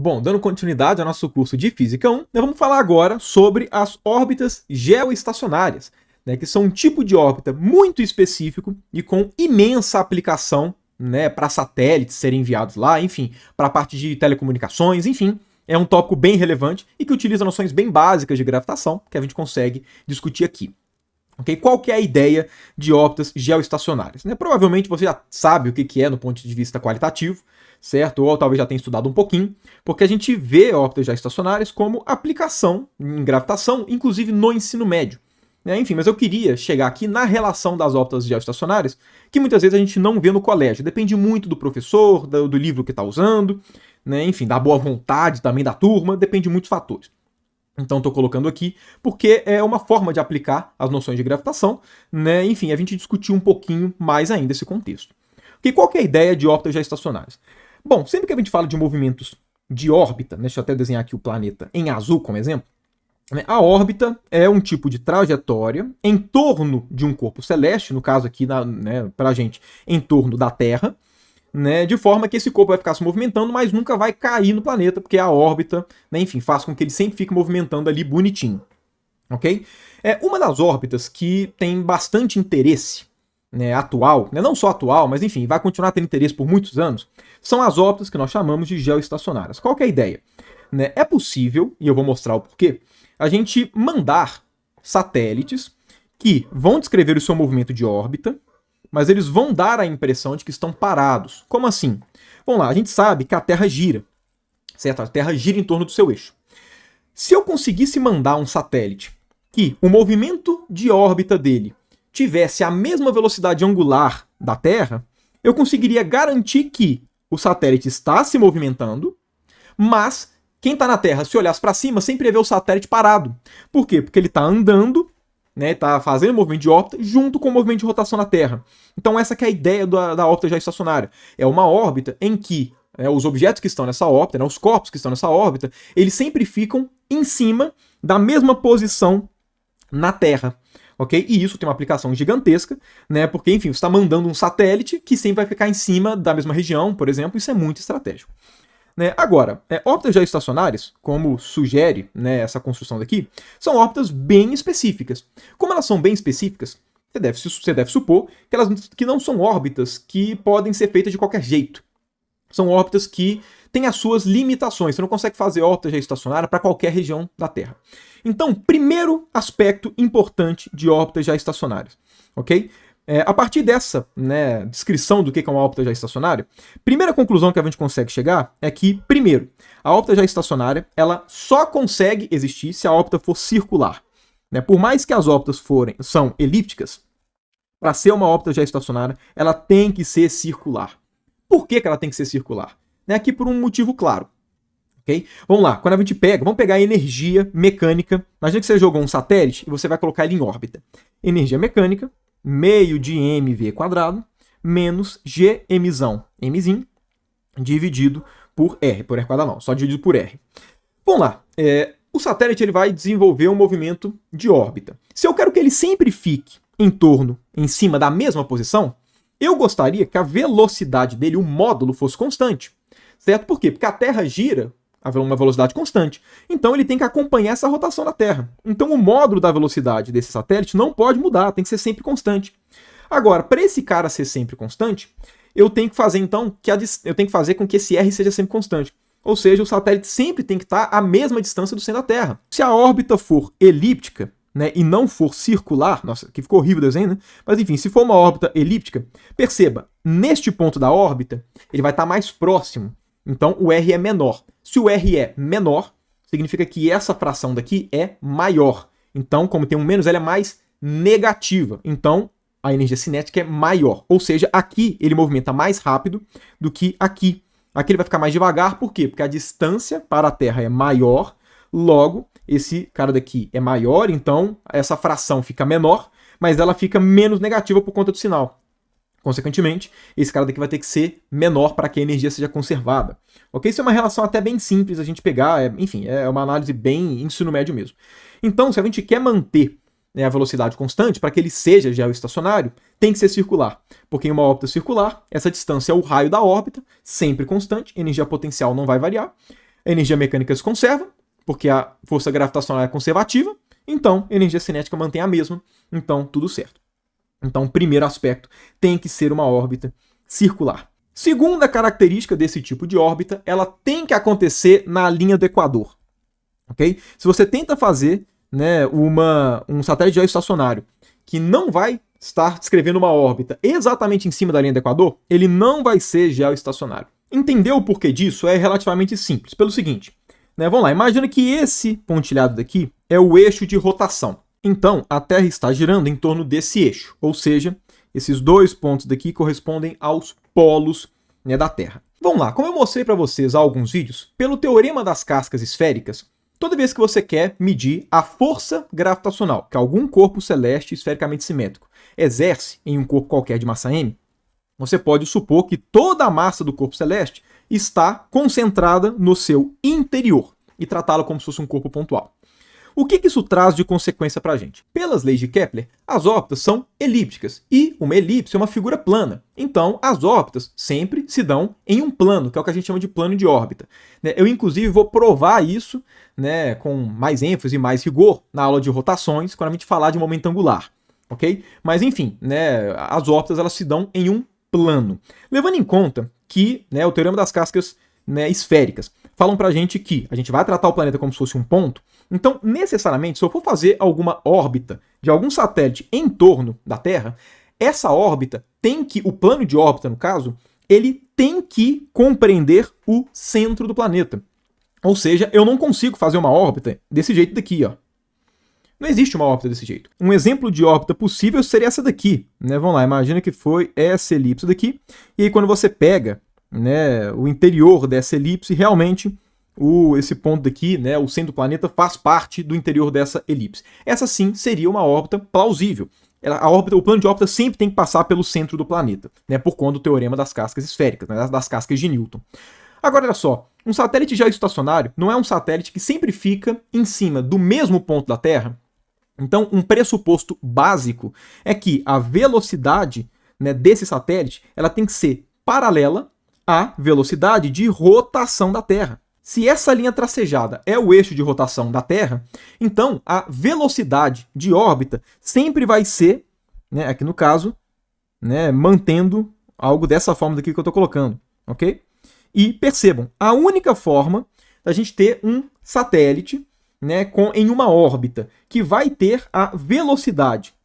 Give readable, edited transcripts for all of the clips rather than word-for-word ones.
Bom, dando continuidade ao nosso curso de Física 1, nós vamos falar agora sobre as órbitas geoestacionárias, né, que são um tipo de órbita muito específico e com imensa aplicação, né, para satélites serem enviados lá, enfim, para a parte de telecomunicações, enfim. É um tópico bem relevante e que utiliza noções bem básicas de gravitação que a gente consegue discutir aqui. Okay? Qual que é a ideia de órbitas geoestacionárias? Né? Provavelmente você já sabe o que é no ponto de vista qualitativo, certo? Ou talvez já tenha estudado um pouquinho, porque a gente vê órbitas geoestacionárias como aplicação em gravitação, inclusive no ensino médio. Né? Enfim, mas eu queria chegar aqui na relação das órbitas geoestacionárias, que muitas vezes a gente não vê no colégio. Depende muito do professor, do livro que está usando, né? Enfim, da boa vontade também da turma, depende de muitos fatores. Então estou colocando aqui porque é uma forma de aplicar as noções de gravitação, né? Enfim, a gente discutir um pouquinho mais ainda esse contexto. Okay, qual que é a ideia de órbitas geoestacionárias? Bom, sempre que a gente fala de movimentos de órbita, né, deixa eu até desenhar aqui o planeta em azul como exemplo, né, a órbita é um tipo de trajetória em torno de um corpo celeste, no caso aqui, né, para a gente, em torno da Terra, né, de forma que esse corpo vai ficar se movimentando, mas nunca vai cair no planeta, porque a órbita, né, enfim, faz com que ele sempre fique movimentando ali bonitinho. Ok? Uma das órbitas que tem bastante interesse, né, atual, né, não só atual, mas enfim, vai continuar tendo interesse por muitos anos, são as órbitas que nós chamamos de geoestacionárias. Qual que é a ideia? Né, é possível, e eu vou mostrar o porquê, a gente mandar satélites que vão descrever o seu movimento de órbita, mas eles vão dar a impressão de que estão parados. Como assim? Vamos lá, a gente sabe que a Terra gira, certo? A Terra gira em torno do seu eixo. Se eu conseguisse mandar um satélite que o movimento de órbita dele tivesse a mesma velocidade angular da Terra, eu conseguiria garantir que o satélite está se movimentando, mas quem está na Terra, se olhasse para cima, sempre ia ver o satélite parado. Por quê? Porque ele está andando, né, está fazendo o movimento de órbita junto com o movimento de rotação da Terra. Então essa que é a ideia da órbita geoestacionária. É uma órbita em que os objetos que estão nessa órbita, os corpos que estão nessa órbita, eles sempre ficam em cima da mesma posição na Terra. Okay? E isso tem uma aplicação gigantesca, né? Porque, enfim, você está mandando um satélite que sempre vai ficar em cima da mesma região, por exemplo, isso é muito estratégico. Né? Agora, órbitas geoestacionárias, como sugere, né, essa construção daqui, são órbitas bem específicas. Como elas são bem específicas, você deve supor que não são órbitas que podem ser feitas de qualquer jeito. São órbitas que têm as suas limitações. Você não consegue fazer órbita geoestacionária para qualquer região da Terra. Então, primeiro aspecto importante de órbitas geoestacionárias. Ok? A partir dessa, né, descrição do que é uma órbita geoestacionária, primeira conclusão que a gente consegue chegar é que, primeiro, a órbita geoestacionária ela só consegue existir se a órbita for circular. Né? Por mais que as órbitas são elípticas, para ser uma órbita geoestacionária, ela tem que ser circular. Por que ela tem que ser circular? Aqui por um motivo claro. Okay? Vamos lá, quando a gente vamos pegar a energia mecânica. Imagina que você jogou um satélite e você vai colocar ele em órbita. Energia mecânica, meio de mv² menos g mzão, mzinho, dividido por r² não, só dividido por r. Vamos lá, o satélite ele vai desenvolver um movimento de órbita. Se eu quero que ele sempre fique em cima da mesma posição, eu gostaria que a velocidade dele, o módulo, fosse constante. Certo? Por quê? Porque a Terra gira a uma velocidade constante. Então ele tem que acompanhar essa rotação da Terra. Então o módulo da velocidade desse satélite não pode mudar, tem que ser sempre constante. Agora, para esse cara ser sempre constante, eu tenho que fazer então com que esse R seja sempre constante. Ou seja, o satélite sempre tem que estar à mesma distância do centro da Terra. Se a órbita for elíptica, né, e não for circular, nossa, aqui ficou horrível o desenho, né? Mas enfim, se for uma órbita elíptica, perceba, neste ponto da órbita, ele vai estar mais próximo. Então o R é menor. Se o R é menor, significa que essa fração daqui é maior. Então, como tem um menos, ela é mais negativa. Então, a energia cinética é maior. Ou seja, aqui ele movimenta mais rápido do que aqui. Aqui ele vai ficar mais devagar, por quê? Porque a distância para a Terra é maior, logo, esse cara daqui é maior, então essa fração fica menor, mas ela fica menos negativa por conta do sinal. Consequentemente, esse cara daqui vai ter que ser menor para que a energia seja conservada. Ok? Isso é uma relação até bem simples a gente pegar, enfim, é uma análise bem ensino médio mesmo. Então, se a gente quer manter a velocidade constante, para que ele seja geoestacionário, tem que ser circular. Porque em uma órbita circular, essa distância é o raio da órbita, sempre constante, energia potencial não vai variar. a energia mecânica se conserva, porque a força gravitacional é conservativa, então a energia cinética mantém a mesma, então tudo certo. Então, o primeiro aspecto tem que ser uma órbita circular. Segunda característica desse tipo de órbita, ela tem que acontecer na linha do Equador. Okay? Se você tenta fazer, né, um satélite geoestacionário que não vai estar descrevendo uma órbita exatamente em cima da linha do Equador, ele não vai ser geoestacionário. Entender o porquê disso é relativamente simples, pelo seguinte, né, vamos lá, imagina que esse pontilhado daqui é o eixo de rotação. Então, a Terra está girando em torno desse eixo, ou seja, esses dois pontos daqui correspondem aos polos, né, da Terra. Vamos lá, como eu mostrei para vocês há alguns vídeos, pelo teorema das cascas esféricas, toda vez que você quer medir a força gravitacional que algum corpo celeste esfericamente simétrico exerce em um corpo qualquer de massa m, você pode supor que toda a massa do corpo celeste está concentrada no seu interior e tratá-lo como se fosse um corpo pontual. O que isso traz de consequência para a gente? Pelas leis de Kepler, as órbitas são elípticas e uma elipse é uma figura plana. Então, as órbitas sempre se dão em um plano, que é o que a gente chama de plano de órbita. Eu, inclusive, vou provar isso, né, com mais ênfase e mais rigor na aula de rotações, quando a gente falar de momento angular. Okay? Mas, enfim, né, as órbitas elas se dão em um plano. Levando em conta que, né, o teorema das cascas, né, esféricas falam para a gente que a gente vai tratar o planeta como se fosse um ponto. Então, necessariamente, se eu for fazer alguma órbita de algum satélite em torno da Terra, essa órbita tem que, o plano de órbita, no caso, ele tem que compreender o centro do planeta. Ou seja, eu não consigo fazer uma órbita desse jeito daqui, ó. Não existe uma órbita desse jeito. Um exemplo de órbita possível seria essa daqui, né? Vamos lá, imagina que foi essa elipse daqui, e aí quando você pega, né, o interior dessa elipse, realmente esse ponto daqui, né, o centro do planeta, faz parte do interior dessa elipse. Essa sim seria uma órbita plausível. O plano de órbita sempre tem que passar pelo centro do planeta, né, por conta do teorema das cascas esféricas, né, das cascas de Newton. Agora, olha só, um satélite geoestacionário não é um satélite que sempre fica em cima do mesmo ponto da Terra. Então, um pressuposto básico é que a velocidade, né, desse satélite ela tem que ser paralela à velocidade de rotação da Terra. Se essa linha tracejada é o eixo de rotação da Terra, então a velocidade de órbita sempre vai ser, né, aqui no caso, né, mantendo algo dessa forma daqui que eu estou colocando, ok? E percebam, a única forma da gente ter um satélite, né, em uma órbita que vai ter a velocidade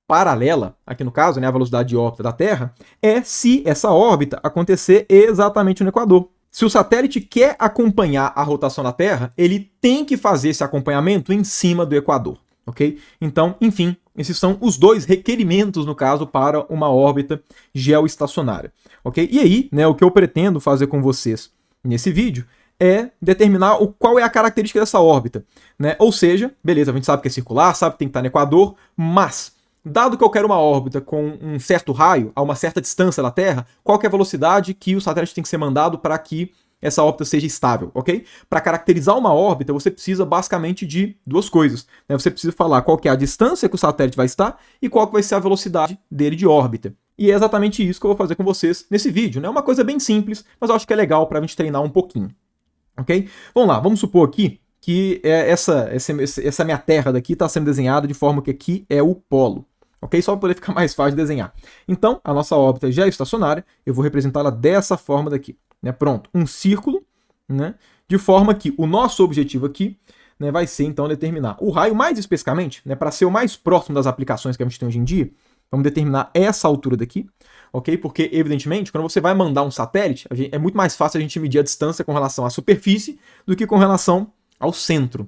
paralela, aqui no caso, né, a velocidade de órbita da Terra, é se essa órbita acontecer exatamente no Equador. Se o satélite quer acompanhar a rotação da Terra, ele tem que fazer esse acompanhamento em cima do Equador, ok? Então, enfim, esses são os dois requerimentos, no caso, para uma órbita geoestacionária, ok? E aí, né, o que eu pretendo fazer com vocês nesse vídeo é determinar qual é a característica dessa órbita, né? Ou seja, beleza, a gente sabe que é circular, sabe que tem que estar no Equador, mas dado que eu quero uma órbita com um certo raio, a uma certa distância da Terra, qual que é a velocidade que o satélite tem que ser mandado para que essa órbita seja estável, ok? Para caracterizar uma órbita, você precisa basicamente de duas coisas, né? Você precisa falar qual que é a distância que o satélite vai estar e qual que vai ser a velocidade dele de órbita. E é exatamente isso que eu vou fazer com vocês nesse vídeo, né? É uma coisa bem simples, mas eu acho que é legal para a gente treinar um pouquinho, ok? Vamos lá, vamos supor aqui que essa minha Terra daqui está sendo desenhada de forma que aqui é o polo. Ok? Só para poder ficar mais fácil de desenhar. Então, a nossa órbita geoestacionária, eu vou representá-la dessa forma daqui. Né? Pronto, um círculo, né? De forma que o nosso objetivo aqui, né, vai ser, então, determinar o raio mais especificamente, né, para ser o mais próximo das aplicações que a gente tem hoje em dia, vamos determinar essa altura daqui, ok? Porque, evidentemente, quando você vai mandar um satélite, é muito mais fácil a gente medir a distância com relação à superfície do que com relação ao centro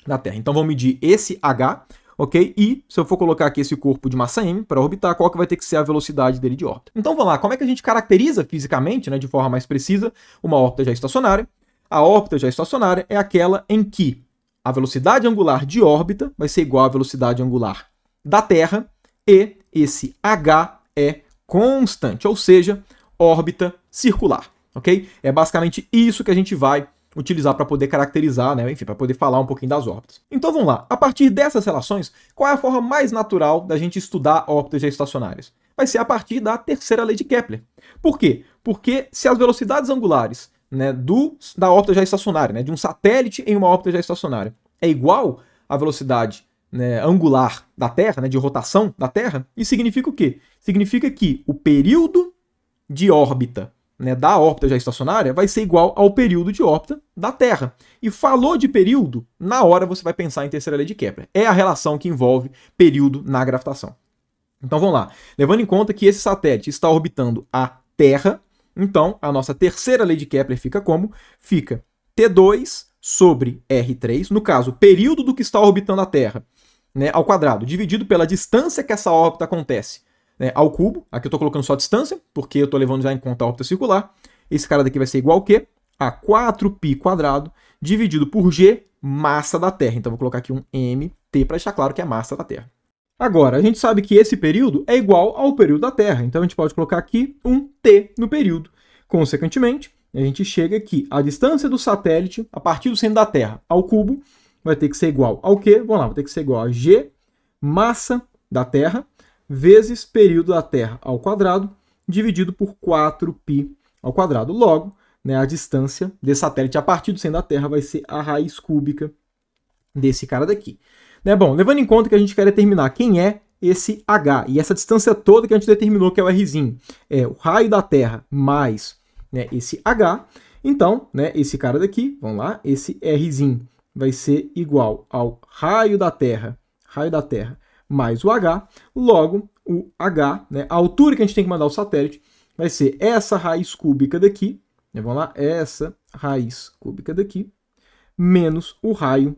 da Terra. Então, vamos medir esse H, ok? E se eu for colocar aqui esse corpo de massa m para orbitar, qual que vai ter que ser a velocidade dele de órbita? Então vamos lá, como é que a gente caracteriza fisicamente, né, de forma mais precisa, uma órbita geoestacionária? A órbita geoestacionária é aquela em que a velocidade angular de órbita vai ser igual à velocidade angular da Terra e esse h é constante, ou seja, órbita circular, ok? É basicamente isso que a gente vai utilizar para poder caracterizar, né? Enfim, para poder falar um pouquinho das órbitas. Então vamos lá, a partir dessas relações, qual é a forma mais natural da gente estudar órbitas geoestacionárias? Vai ser a partir da terceira lei de Kepler. Por quê? Porque se as velocidades angulares né, da órbita geoestacionária, né, de um satélite em uma órbita geoestacionária, é igual à velocidade, né, angular da Terra, né, de rotação da Terra, isso significa o quê? Significa que o período de órbita, né, da órbita geoestacionária vai ser igual ao período de órbita da Terra. E falou de período, na hora você vai pensar em terceira lei de Kepler. É a relação que envolve período na gravitação. Então vamos lá. Levando em conta que esse satélite está orbitando a Terra, então a nossa terceira lei de Kepler fica como? Fica T2 sobre R3, no caso, o período do que está orbitando a Terra, né, ao quadrado, dividido pela distância que essa órbita acontece, né, ao cubo. Aqui eu estou colocando só a distância, porque eu estou levando já em conta a órbita circular. Esse cara daqui vai ser igual ao quê? A 4π quadrado dividido por G, massa da Terra. Então vou colocar aqui um mt para deixar claro que é a massa da Terra. Agora, a gente sabe que esse período é igual ao período da Terra, então a gente pode colocar aqui um t no período. Consequentemente, a gente chega aqui, a distância do satélite, a partir do centro da Terra ao cubo, vai ter que ser igual ao quê? Vamos lá, vai ter que ser igual a G, massa da Terra, vezes período da Terra ao quadrado, dividido por 4π ao quadrado. Logo, né, a distância desse satélite a partir do centro da Terra vai ser a raiz cúbica desse cara daqui. Né, bom, levando em conta que a gente quer determinar quem é esse H, e essa distância toda que a gente determinou que é o Rzinho, é o raio da Terra mais, né, esse H, então, né, esse cara daqui, vamos lá, esse Rzinho vai ser igual ao raio da Terra mais o H, logo o H, né, a altura que a gente tem que mandar o satélite, vai ser essa raiz cúbica daqui, né, vamos lá, essa raiz cúbica daqui, menos o raio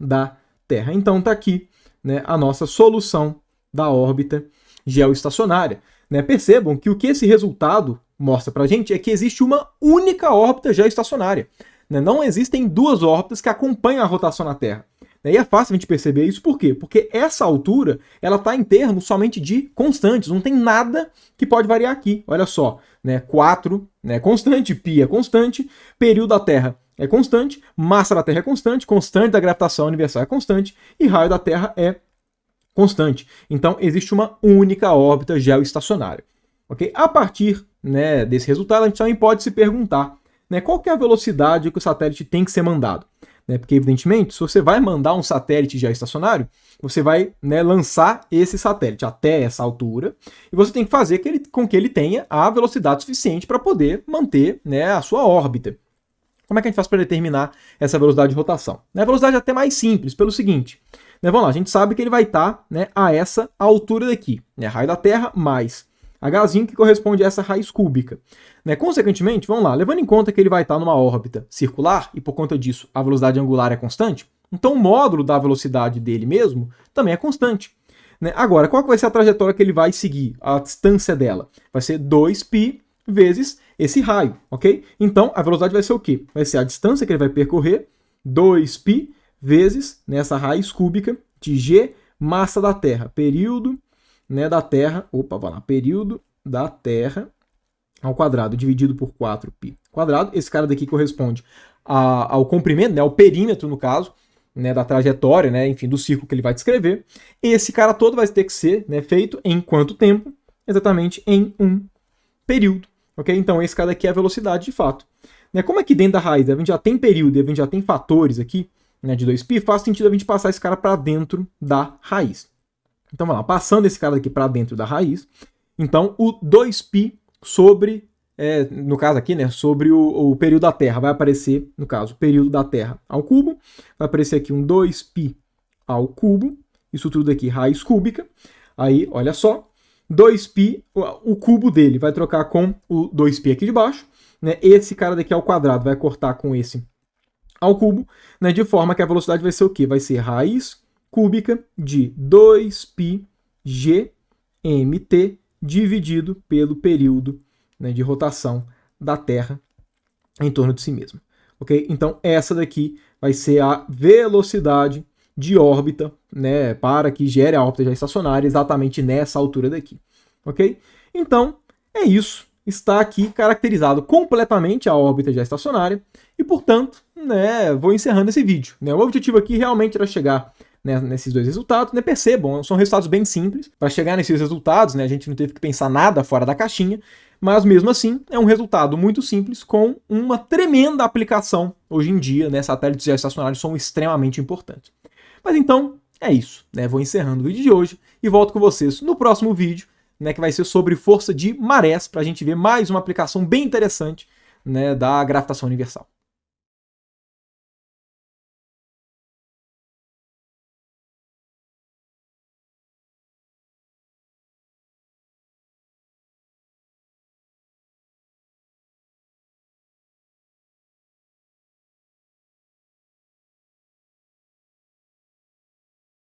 da Terra. Então tá aqui, né, a nossa solução da órbita geoestacionária. Né? Percebam que o que esse resultado mostra para a gente é que existe uma única órbita geoestacionária. Né? Não existem duas órbitas que acompanham a rotação na Terra. E é fácil a gente perceber isso, por quê? Porque essa altura ela está em termos somente de constantes, não tem nada que pode variar aqui. Olha só, né? 4 né, constante, π é constante, período da Terra é constante, massa da Terra é constante, constante da gravitação universal é constante e raio da Terra é constante. Então existe uma única órbita geoestacionária. Okay? A partir, né, desse resultado, a gente também pode se perguntar, né, qual que é a velocidade que o satélite tem que ser mandado. Né, porque, evidentemente, se você vai mandar um satélite geoestacionário, você vai, né, lançar esse satélite até essa altura e você tem que fazer com que ele tenha a velocidade suficiente para poder manter, né, a sua órbita. Como é que a gente faz para determinar essa velocidade de rotação? A velocidade é até mais simples, pelo seguinte. Né, vamos lá, a gente sabe que ele vai estar, né, a essa altura daqui. Né, raio da Terra mais Hzinho, que corresponde a essa raiz cúbica. Né, consequentemente, vamos lá, levando em conta que ele vai estar numa órbita circular, e por conta disso a velocidade angular é constante, então o módulo da velocidade dele mesmo também é constante. Né, agora, qual que vai ser a trajetória que ele vai seguir, a distância dela? Vai ser 2π vezes esse raio, ok? Então, a velocidade vai ser o quê? Vai ser a distância que ele vai percorrer, 2π vezes nessa raiz cúbica de G, massa da Terra, período, né, da Terra, período da Terra ao quadrado, dividido por 4π quadrado. Esse cara daqui corresponde ao comprimento, né, ao perímetro, no caso, né, da trajetória, né, enfim, do círculo que ele vai descrever. Esse cara todo vai ter que ser, né, feito em quanto tempo? Exatamente em um período. Okay? Então, esse cara aqui é a velocidade de fato. Né, como aqui dentro da raiz a gente já tem período e a gente já tem fatores aqui, né, de 2π, faz sentido a gente passar esse cara para dentro da raiz. Então, vamos lá, passando esse cara aqui para dentro da raiz, então o 2π sobre, no caso aqui, né, sobre o período da Terra, vai aparecer, no caso, o período da Terra ao cubo, vai aparecer aqui um 2π ao cubo, isso tudo aqui, raiz cúbica, aí, olha só, 2π, o cubo dele vai trocar com o 2π aqui de baixo, né, esse cara daqui ao quadrado vai cortar com esse ao cubo, né, de forma que a velocidade vai ser o quê? Vai ser raiz cúbica de 2π gmt dividido pelo período, né, de rotação da Terra em torno de si mesma. Okay? Então, essa daqui vai ser a velocidade de órbita, né, para que gere a órbita geoestacionária exatamente nessa altura daqui. Okay? Então, é isso. Está aqui caracterizado completamente a órbita geoestacionária e, portanto, né, vou encerrando esse vídeo. Né? O objetivo aqui realmente era chegar, né, nesses dois resultados. Né? Percebam, são resultados bem simples. Para chegar nesses resultados, né, a gente não teve que pensar nada fora da caixinha. Mas mesmo assim, é um resultado muito simples com uma tremenda aplicação hoje em dia, né? Satélites geoestacionários são extremamente importantes. Mas então, é isso, né? Vou encerrando o vídeo de hoje e volto com vocês no próximo vídeo, né, que vai ser sobre força de marés, para a gente ver mais uma aplicação bem interessante, né, da gravitação universal.